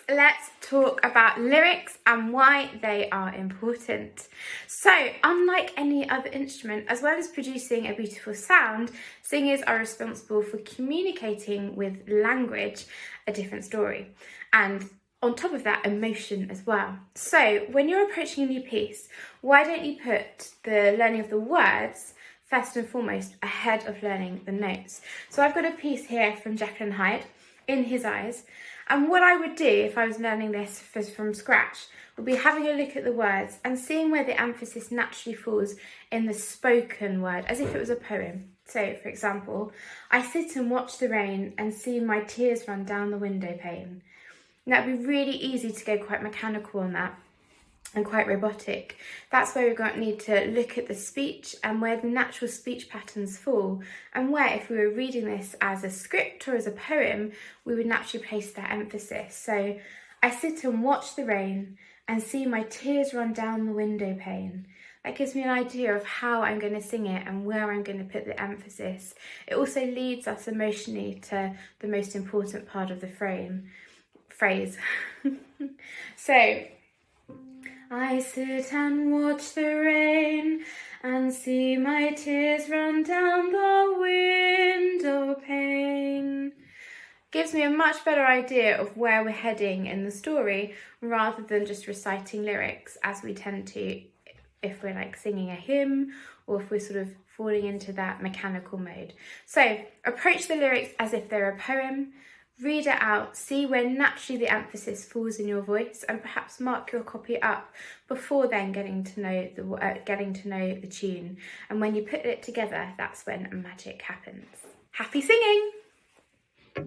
let's talk about lyrics and why they are important. So, unlike any other instrument, as well as producing a beautiful sound, singers are responsible for communicating with language a different story, and on top of that, emotion as well. So, when you're approaching a new piece, why don't you put the learning of the words first and foremost ahead of learning the notes? So I've got a piece here from Jekyll and Hyde, In His Eyes, and what I would do if I was learning this from scratch would be having a look at the words and seeing where the emphasis naturally falls in the spoken word, as if it was a poem. So, for example, I sit and watch the rain and see my tears run down the window pane. Now, it'd be really easy to go quite mechanical on that and quite robotic. That's where we're going to need to look at the speech and where the natural speech patterns fall, and where, if we were reading this as a script or as a poem, we would naturally place that emphasis. So, I sit and watch the rain and see my tears run down the window pane. That gives me an idea of how I'm going to sing it and where I'm going to put the emphasis. It also leads us emotionally to the most important part of the phrase. So, I sit and watch the rain and see my tears run down the window pane. Gives me a much better idea of where we're heading in the story, rather than just reciting lyrics as we tend to if we're like singing a hymn or if we're sort of falling into that mechanical mode. So approach the lyrics as if they're a poem, read it out, see where naturally the emphasis falls in your voice, and perhaps mark your copy up before then getting to know the tune. And when you put it together, that's when magic happens. Happy singing!